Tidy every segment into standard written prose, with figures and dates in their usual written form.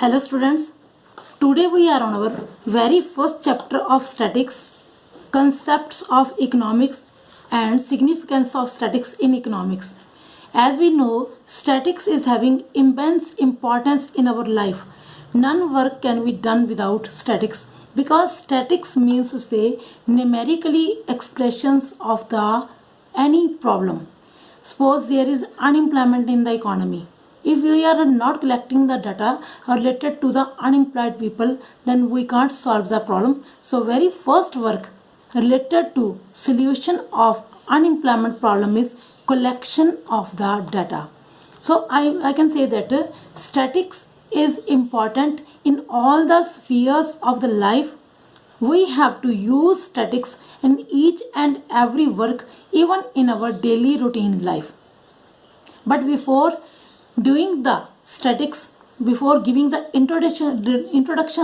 Hello students, today we are on our very first chapter of statics, concepts of economics and significance of statics in economics. As we know, statics is having immense importance in our life. None work can be done without statics because statics means to say numerically expressions of the any problem. Suppose there is unemployment in the economy. If we are not collecting the data related to the unemployed people, then we can't solve the problem. So very first work related to solution of unemployment problem is collection of the data. So I can say that statics is important in all the spheres of the life. We have to use statics in each and every work, even in our daily routine life. But before doing the statics, before giving the introduction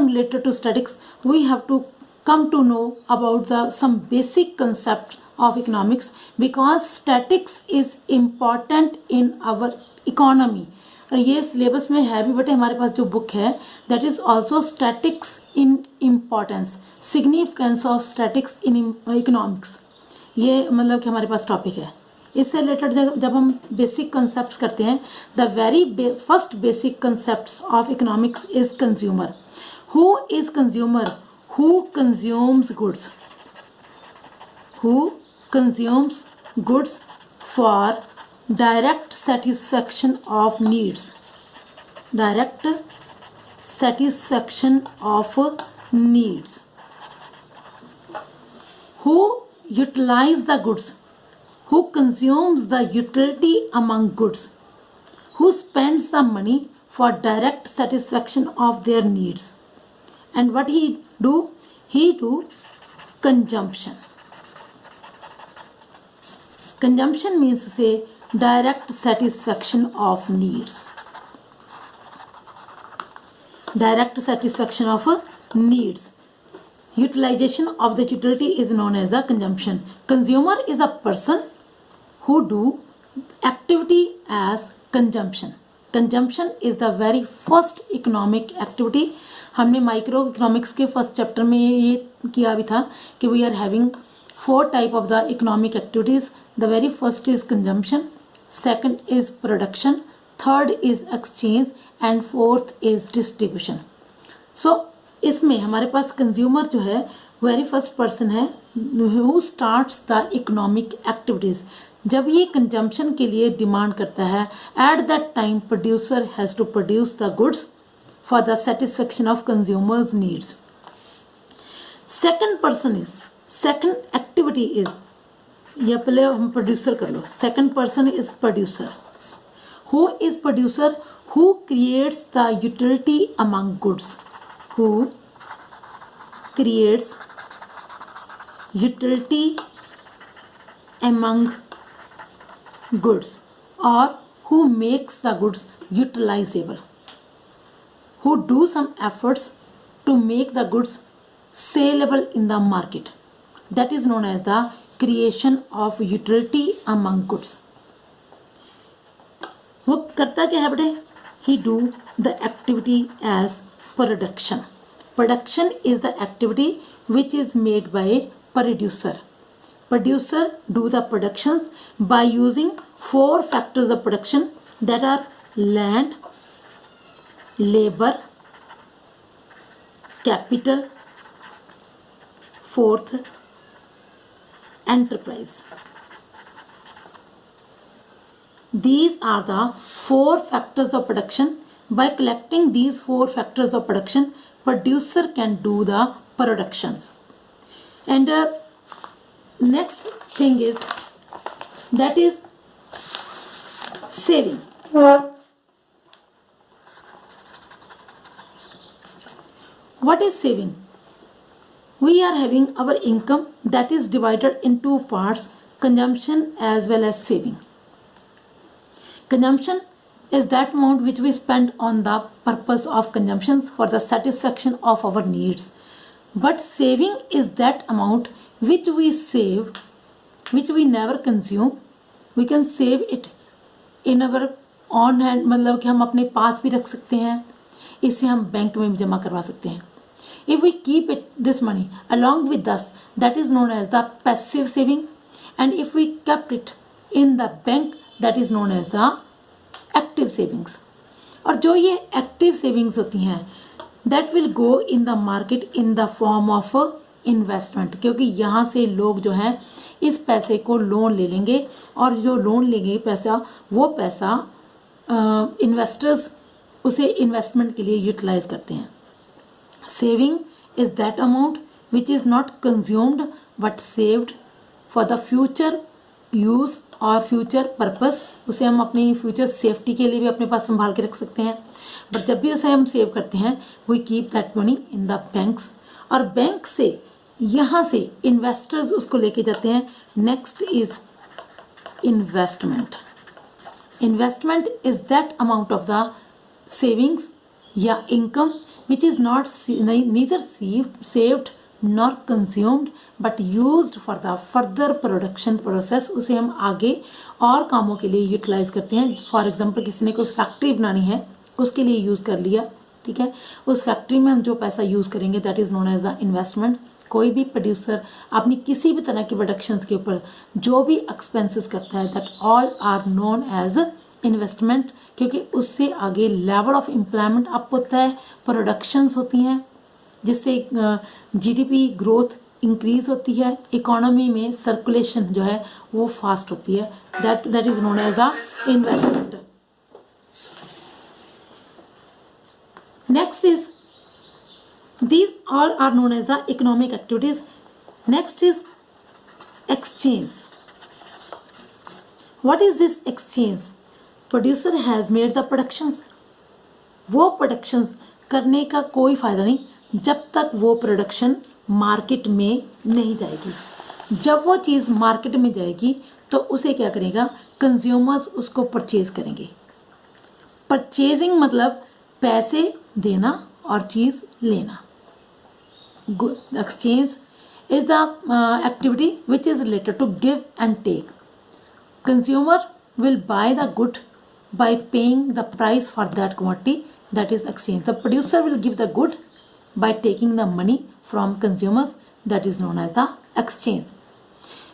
related to statics, we have to come to know about some basic concept of economics, because statics is important in our economy. और ये syllabus में है भी, but हमारे पास जो book है that is also statics in importance, significance of statics in economics, ये मतलब कि हमारे पास टॉपिक है. इससे रिलेटेड जब हम बेसिक कंसेप्ट्स करते हैं, the very first basic concepts of economics is consumer. Who is consumer? Who consumes goods, who consumes goods for direct satisfaction of needs, direct satisfaction of needs. Who utilize the goods? Who consumes the utility among goods? Who spends the money for direct satisfaction of their needs? And what he do? He do consumption. Consumption means to say direct satisfaction of needs. Direct satisfaction of needs. Utilization of the utility is known as the consumption. Consumer is a person who do activity as consumption. Consumption is the very first economic activity. हमने micro economics के first chapter में ये किया भी था कि we are having 4 type of the economic activities. The very first is consumption, second is production, third is exchange and fourth is distribution. So इसमें हमारे पास कंज्यूमर जो है वेरी फर्स्ट पर्सन है who starts the economic activities. जब ये consumption के लिए demand करता है, at that time producer has to produce the goods for the satisfaction of consumers needs. Second activity is, या पहले हम प्रोड्यूसर कर लो. Second person is producer. Who is producer? Who creates the utility among goods, who creates utility among goods, और who makes the goods utilizable, who do some efforts to make the goods saleable in the market. That is known as the creation of utility among goods. वो करता क्या है बेटे? He do the activity as production. Production is the activity which is made by producer. Producer do the production by using 4 factors of production, that are land, labor, capital, fourth enterprise. These are the 4 factors of production. By collecting these 4 factors of production, producer can do the productions. And next thing is, that is saving. What is saving? We are having our income that is divided in 2 parts, consumption as well as saving. Consumption is that amount which we spend on the purpose of consumptions for the satisfaction of our needs. But saving is that amount which we save, which we never consume. We can save it in our on hand, मतलब कि हम अपने पास भी रख सकते हैं, इसे हम बैंक में भी जमा करवा सकते हैं. If we keep this money along with us, that is known as the passive saving, and if we kept it in the bank, that is known as the active savings. और जो ये active savings होती हैं, that will go in the market in the form of investment, क्योंकि यहाँ से लोग जो हैं इस पैसे को लोन ले लेंगे, और जो लोन लेंगे पैसा, वो पैसा इन्वेस्टर्स उसे इन्वेस्टमेंट के लिए यूटिलाइज करते हैं. Saving is that amount which is not consumed but saved for the future use और फ्यूचर पर्पस. उसे हम अपनी फ्यूचर सेफ्टी के लिए भी अपने पास संभाल के रख सकते हैं. बट जब भी उसे हम सेव करते हैं, we keep that money in the banks, और बैंक से यहाँ से इन्वेस्टर्स उसको लेके जाते हैं. Next is investment. Investment is that amount of the savings या income which is not neither saved nor consumed but used for the further production process. उसे हम आगे और कामों के लिए यूटिलाइज करते हैं. फॉर एग्जांपल किसी ने कोई फैक्ट्री बनानी है, उसके लिए यूज़ कर लिया, ठीक है. उस फैक्ट्री में हम जो पैसा यूज़ करेंगे that is known as the investment. कोई भी प्रोड्यूसर अपनी किसी भी तरह की प्रोडक्शंस के ऊपर जो भी एक्सपेंसेस करता है, that all are known as investment, क्योंकि उससे आगे लेवल ऑफ एम्प्लॉयमेंट अप होता है, प्रोडक्शंस होती हैं, जिससे जीडीपी ग्रोथ इंक्रीज होती है, इकोनॉमी में सर्कुलेशन जो है वो फास्ट होती है. That is known as the investment. Next is these all are known as the economic activities. Next is exchange. What is this exchange? Producer has made the productions. वो productions करने का कोई फ़ायदा नहीं जब तक वो प्रोडक्शन मार्केट में नहीं जाएगी. जब वो चीज़ मार्केट में जाएगी तो उसे क्या करेगा, कंज्यूमर्स उसको परचेज करेंगे. परचेजिंग मतलब पैसे देना और चीज़ लेना. Exchange is the activity which is related to give and take. Consumer will buy the good by paying the price for that commodity, that is exchange. The producer will give the good by taking the money from consumers, that is known as the exchange.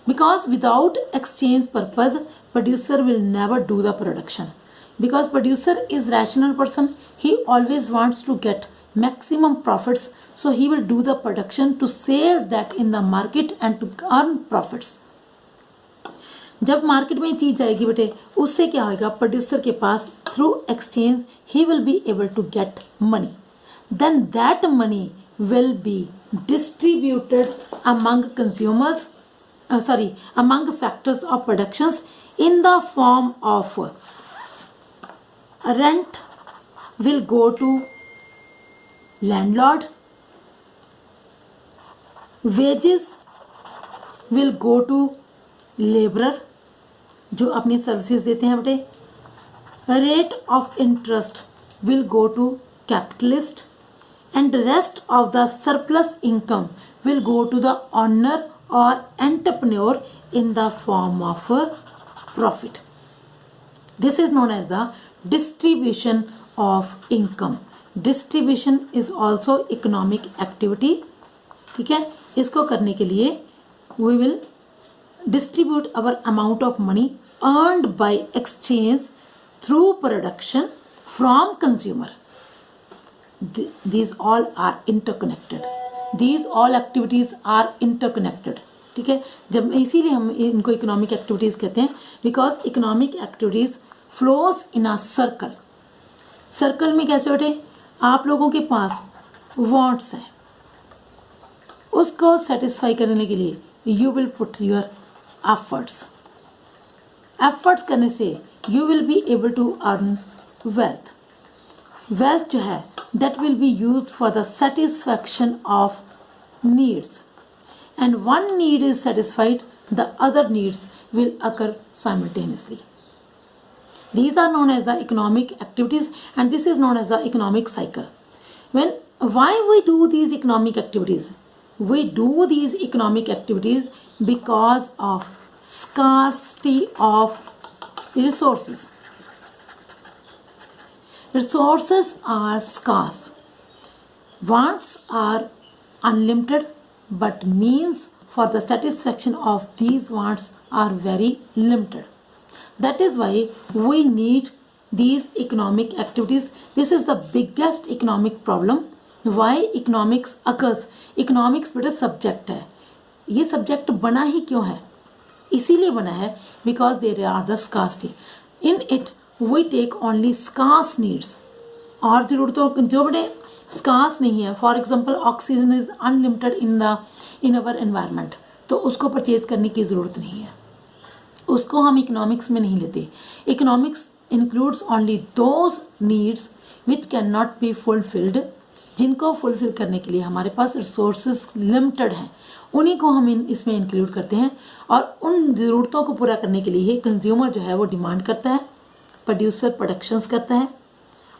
Because without exchange purpose, producer will never do the production. Because producer is rational person, he always wants to get maximum profits, so he will do the production to sell that in the market and to earn profits. जब market में चीज़ जाएगी बेटे, उससे क्या होगा, producer के पास थ्रू एक्सचेंज ही will be able to get money. Then that money will be distributed among consumers, among factors of productions in the form of rent will go to landlord, wages will go to laborer जो अपनी services देते हैं बेटे, rate of interest will go to capitalist, and rest of the surplus income will go to the owner or entrepreneur in the form of profit. This is known as the distribution of income. Distribution is also economic activity. ठीक है, इसको करने के लिए we will distribute our amount of money earned by exchange through production from consumer. These all are interconnected. These all activities are interconnected. ठीक है, जब इसीलिए हम इनको इकोनॉमिक एक्टिविटीज़ कहते हैं, because economic activities flows in a circle. Circle में कैसे बेटे, आप लोगों के पास वांट्स हैं, उसको सेटिस्फाई करने के लिए you will put your efforts. Efforts करने से you will be able to earn wealth. Wealth जो है that will be use for the satisfaction of needs, and one need is satisfied, the other needs will occur simultaneously. These are known as the economic activities, and this is known as the economic cycle. Why we do these economic activities? We do these economic activities because of scarcity of resources. resources are scarce. Wants are unlimited, but means for the satisfaction of these wants are very limited. That is why we need these economic activities. This is the biggest economic problem. Why economics occurs? Economics बेटा subject है. ये subject बना ही क्यों है? इसीलिए बना है because there are the scarcity. In it we take only scarce needs. और ज़रूरतों जो बड़े scarce नहीं है. For example, oxygen is unlimited in our environment. तो उसको परचेज करने की ज़रूरत नहीं है. उसको हम इकोनॉमिक्स में नहीं लेते. Economics includes only those needs which can not be fulfilled. जिनको फुलफिल करने के लिए हमारे पास रिसोर्सेज लिमिटेड हैं, उन्हीं को हम इसमें इंक्लूड करते हैं. और उन ज़रूरतों को पूरा करने के लिए कंज्यूमर जो है वो डिमांड करता है, प्रोड्यूसर प्रोडक्शंस करता है,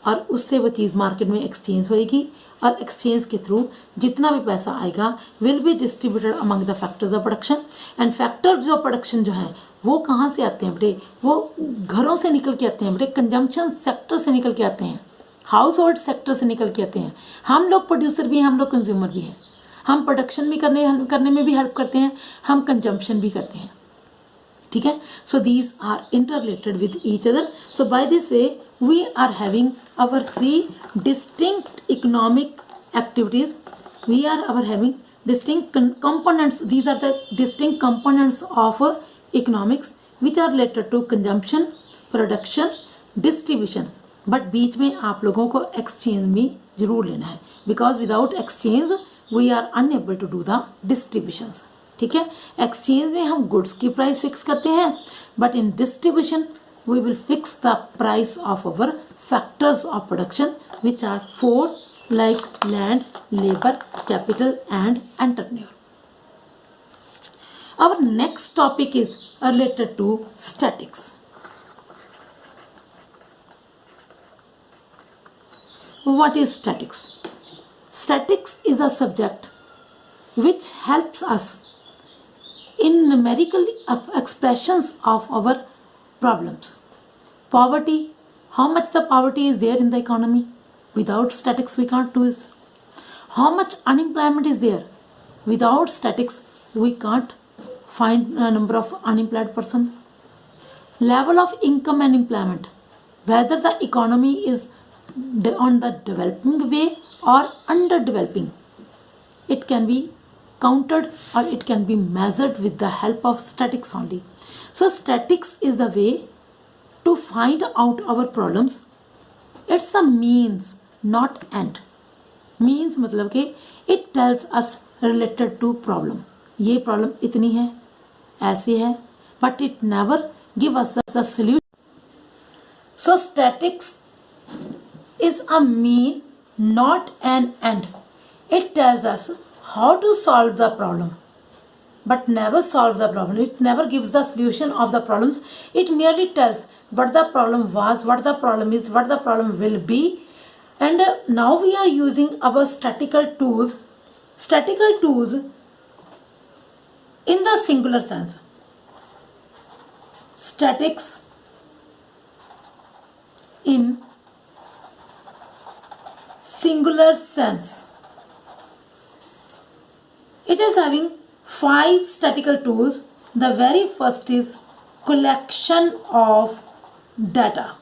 और उससे वो चीज़ मार्केट में एक्सचेंज होएगी. और एक्सचेंज के थ्रू जितना भी पैसा आएगा will be distributed among the factors of production. And factor जो प्रोडक्शन जो है वो कहाँ से आते हैं बेटे? वो घरों से निकल के आते हैं बेटे. कंजम्पशन सेक्टर से निकल के आते हैं, हाउस होल्ड सेक्टर से निकल के आते हैं. हम लोग प्रोड्यूसर भी हैं, हम लोग कंज्यूमर भी हैं. हम प्रोडक्शन भी करने में भी हेल्प करते हैं, हम कंजम्पशन भी करते हैं. ठीक है. So these are interrelated with each other. So by this way we are having our three distinct economic activities. We are having distinct components. These are the distinct components of economics which are related to consumption, production, distribution. But बीच में आप लोगों को exchange भी जरूर लेना है, because without exchange we are unable to do the distributions. ठीक है. exchange में हम goods की price fix करते हैं, but in distribution we will fix the price of our factors of production, which are 4 like land, labor, capital and entrepreneur. Our next topic is related to statics. What is statics? Statics is a subject which helps us in numerical expressions of our problems. Poverty, how much the poverty is there in the economy? Without statics we can't do it. How much unemployment is there? Without statics we can't find a number of unemployed persons. Level of income and employment, whether the economy is on the developing way or underdeveloping, it can be counted or it can be measured with the help of statics only. So statics is the way to find out our problems. It's a means, not end. Means मतलब कि it tells us related to problem. ये problem इतनी है, ऐसी है, but it never give us the solution. So statics is a mean, not an end. It tells us how to solve the problem, but never solve the problem. It never gives the solution of the problems. It merely tells what the problem was, what the problem is, what the problem will be. And now we are using our statistical tools in the singular sense. Statics in singular sense. It is having 5 statistical tools. The very first is collection of data.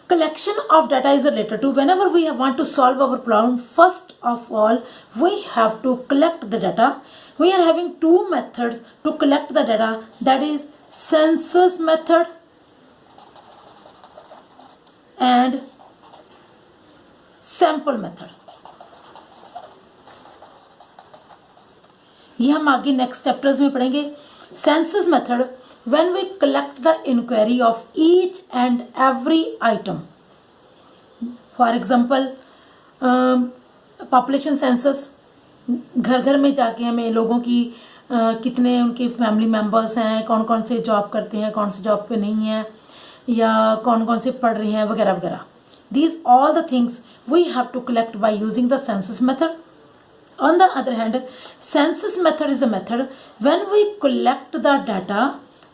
Collection of data is related to whenever we want to solve our problem. First of all, we have to collect the data. We are having 2 methods to collect the data. That is census method and sample method. ये हम आगे next chapters में पढ़ेंगे. Census method, when we collect the inquiry of each and every item. For example population census, घर घर में जाके हमें लोगों की कितने उनके फैमिली मेम्बर्स हैं, कौन कौन से जॉब करते हैं, कौन से जॉब पे नहीं हैं, या कौन कौन से पढ़ रहे हैं वगैरह वगैरह. These all the things we have to collect by using the census method. On the other hand, census method is a method when we collect the data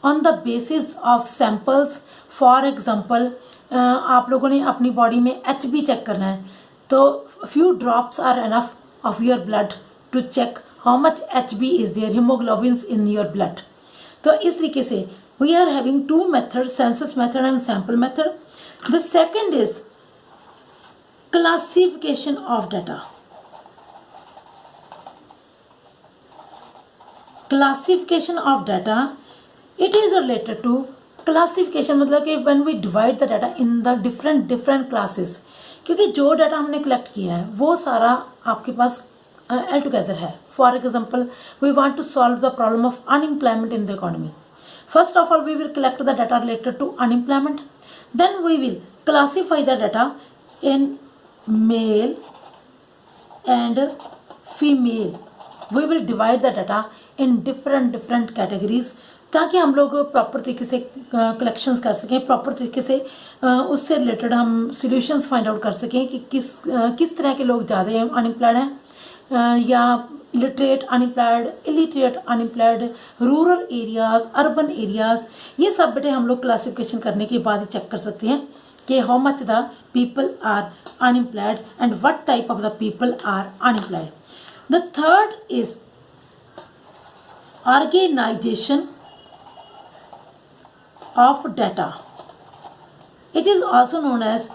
on the basis of samples. For example आप लोगों ने अपनी body में HB check करना है, तो few drops are enough of your blood to check how much HB is there, haemoglobins in your blood. तो इस तरीके से we are having two method, census method and sample method. The second is classification of data. Classification of data, it is related to classification, मतलब कि when we divide the data in the different classes, क्योंकि जो data हमने collect किया है वो सारा आपके पास all together है। For example we want to solve the problem of unemployment in the economy. First of all we will collect the data related to unemployment, then we will classify the data in male and female. We will divide the data in different categories, ताकि हम लोग proper तरीके से collections कर सकें, proper तरीके से उससे रिलेटेड हम सॉल्यूशंस फाइंड आउट कर सकें कि किस तरह के लोग ज़्यादा अनएम्प्लॉयड हैं, या literate unemployed, illiterate unemployed, rural areas, urban areas. ये सब बेटे हम लोग क्लासिफिकेशन करने के बाद ही चेक कर सकते हैं कि how much the people are unemployed and what type of the people are unemployed. The third is organisation of data. It is also known as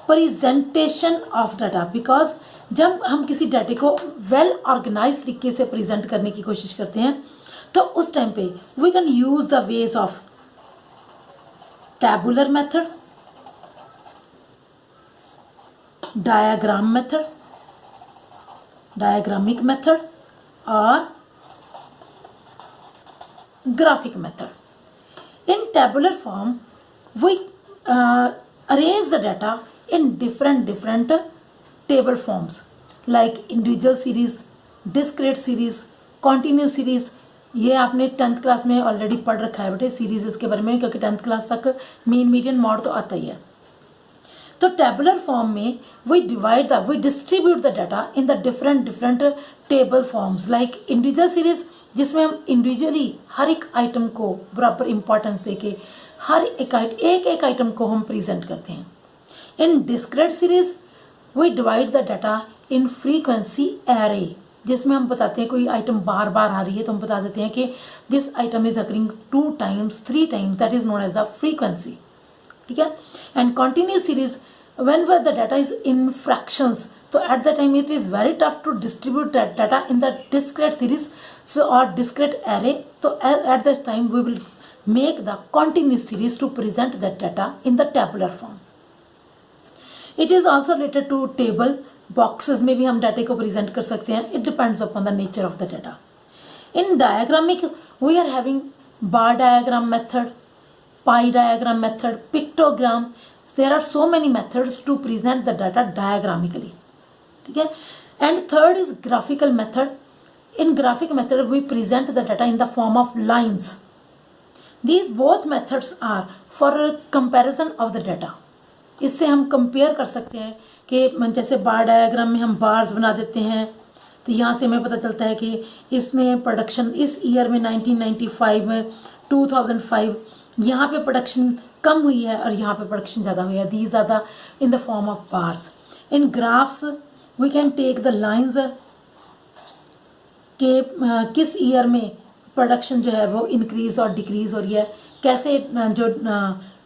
presentation of data, because जब हम किसी डाटे को वेल ऑर्गेनाइज तरीके से present करने की कोशिश करते हैं तो उस टाइम पे we can use the ways of tabular method, diagram method, diagrammic method और graphic method. In tabular form, we arrange the data in different table forms like individual series, discrete series, continuous series। ये आपने 10th class में already पढ़ रखा है बेटे series के बारे में, क्योंकि 10th क्लास तक मीन मीडियन मॉड तो आता ही है। तो टेबुलर फॉर्म में we distribute the data in the different table forms like individual series, जिसमें हम इंडिविजुअली हर एक आइटम को बराबर इंपॉर्टेंस देके हर एक आइटम को हम प्रेजेंट करते हैं। In discrete series we divide the data in frequency array, जिसमें हम बताते हैं कोई आइटम बार बार आ रही है तो हम बता देते हैं कि this item is occurring 2 times 3 times, that is known as the frequency. ठीक है। And continuous series when the data is in fractions, so at the time it is very tough to distribute that data in the discrete series, so or discrete array. So at this time we will make the continuous series to present that data in the tabular form. It is also related to table boxes में भी हम डाटे को present कर सकते हैं, it depends upon the nature of the data. In diagramic we are having bar diagram method, pie diagram method, pictogram. There are so many methods to present the data diagrammatically. ठीक है। And third is graphical method. In graphic method we present the data in the form of lines. These both methods are for comparison of the data. इससे हम compare कर सकते हैं कि जैसे बार diagram में हम बार्स बना देते हैं, तो यहाँ से हमें पता चलता है कि इसमें प्रोडक्शन इस ईयर में 1995 में 2005 यहाँ पे प्रोडक्शन कम हुई है और यहाँ पे प्रोडक्शन ज़्यादा हुई है। These are the in the form of bars. In graphs we can take the lines के किस ईयर में प्रोडक्शन जो है वो इंक्रीज और डिक्रीज हो रही है, कैसे जो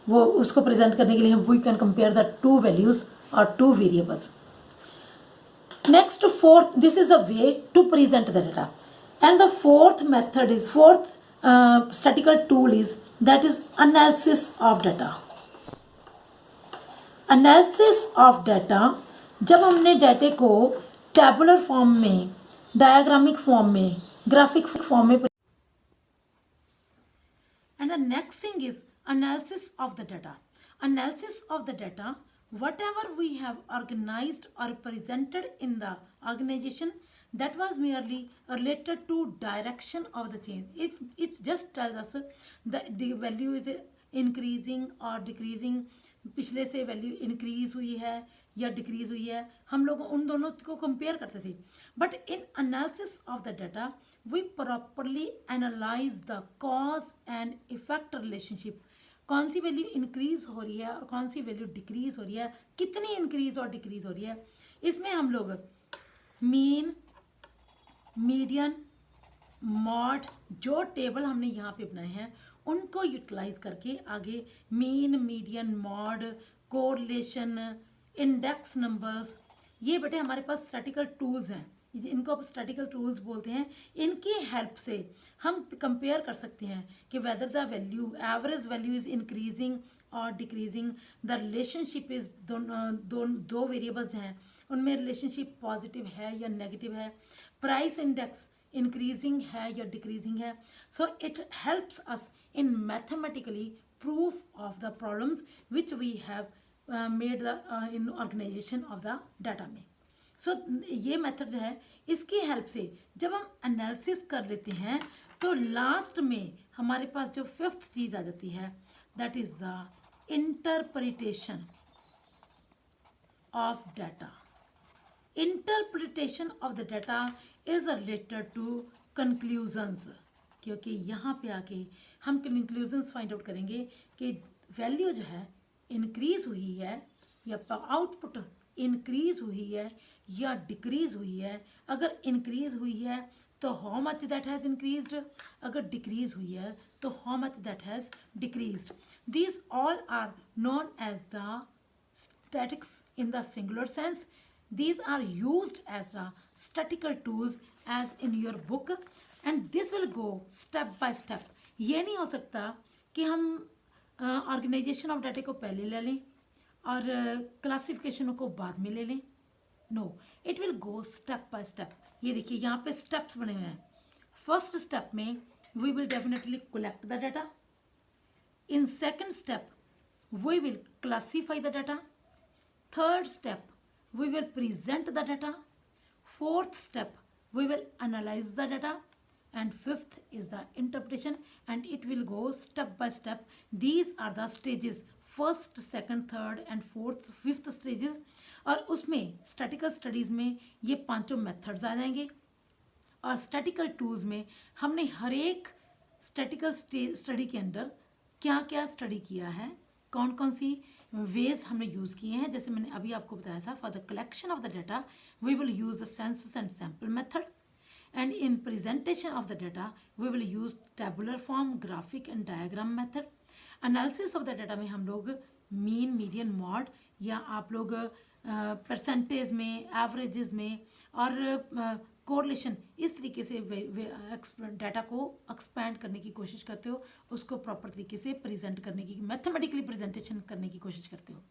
वो उसको प्रेजेंट करने के लिए we can compare the 2 values और 2 variables. Next fourth, this is a way to present the data. And the fourth method is statistical tool is that is analysis of data. Analysis of data, जब हमने डाटे को tabular form में, डायग्रामिक form में, graphic form में, and the next thing is analysis of the data. Analysis of the data, whatever we have organized or presented in the organization, that was merely related to direction of the change. It just tells us that the value is increasing or decreasing, पिछले से value increase हुई है या decrease हुई है, हम लोग उन दोनों को कंपेयर करते थे। But in analysis of the data we properly analyse the cause and effect relationship. कौन सी वैल्यू इंक्रीज हो रही है और कौन सी वैल्यू डिक्रीज हो रही है, कितनी इंक्रीज और डिक्रीज हो रही है। इसमें हम लोग मीन, मीडियन, मॉड, जो टेबल हमने यहाँ पे बनाए हैं उनको यूटिलाइज करके आगे mean, median, mod, correlation, index numbers, ये बेटे हमारे पास स्टैटिकल टूल्स हैं, इनको आप स्टैटिकल टूल्स बोलते हैं। इनकी हेल्प से हम कंपेयर कर सकते हैं कि whether the value, average value is increasing और डिक्रीजिंग, द रिलेशनशिप इज दो वेरिएबल्स हैं उनमें रिलेशनशिप पॉजिटिव है या नेगेटिव है, प्राइस इंडेक्स इंक्रीजिंग है या डिक्रीजिंग है। So it helps us in mathematically proof of the problems which we have made the in organisation of the data में। सो ये मेथड जो है इसकी हेल्प से जब हम एनालिसिस कर लेते हैं तो लास्ट में हमारे पास जो फिफ्थ चीज आ जाती है, that is the interpretation of data. Interpretation of the data is related to conclusions, क्योंकि यहाँ पे आके हम कंक्लूजन्स फाइंड आउट करेंगे कि वैल्यू जो है इंक्रीज हुई है या आउटपुट इंक्रीज हुई है या डिक्रीज हुई है। अगर इंक्रीज हुई है तो how much that has increased, अगर डिक्रीज हुई है तो how much that has decreased. These all are known as the statics in the singular sense. These are used as statistical tools as in your book, and this will go step by step. ये नहीं हो सकता कि हम organisation of data को पहले ले लें और क्लासिफिकेशनों को बाद में ले लें। No, it will go step by step. ये देखिए यहाँ पे स्टेप्स बने हुए हैं। फर्स्ट स्टेप में we will definitely collect the data. In second step we will classify the data. Third step, we will present the data. Fourth step, we will analyze the data. And fifth is the interpretation, and it will go step by step. These are the stages, first, second, third and fourth, fifth stages. और उसमें statistical studies में ये पांचों methods आ जाएंगे। और statistical tools में हमने हर एक स्टैटिकल स्टडी के अंदर क्या क्या स्टडी किया है, कौन कौन सी वेज हमने यूज़ किए हैं। जैसे मैंने अभी आपको बताया था, for the collection of the data we will use the census and sample method, and in presentation of the data we will use tabular form, graphic and diagram method. Analysis of the data में हम लोग mean, median, mod, या आप लोग percentage में, averages में और correlation, इस तरीके से डाटा को एक्सपैंड करने की कोशिश करते हो, उसको प्रॉपर तरीके से प्रेजेंट करने की, मैथमेटिकली प्रेजेंटेशन करने की कोशिश करते हो।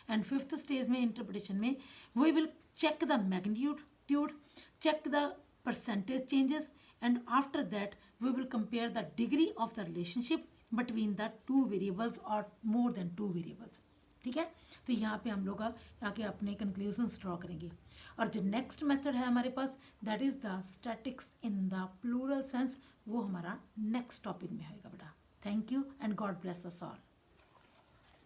एंड फिफ्थ स्टेज में इंटरप्रिटेशन में we will check the magnitude, check the percentage changes, and after that we will compare the degree of the relationship between the two variables और मोर देन टू वेरिएबल्स। ठीक है, तो यहाँ पे हम लोग आके अपने कंक्लूजन्स ड्रॉ करेंगे। और जो नेक्स्ट मेथड है हमारे पास, that is the statics in the plural sense, वो हमारा नेक्स्ट टॉपिक में होगा बेटा। Thank you and God bless us all.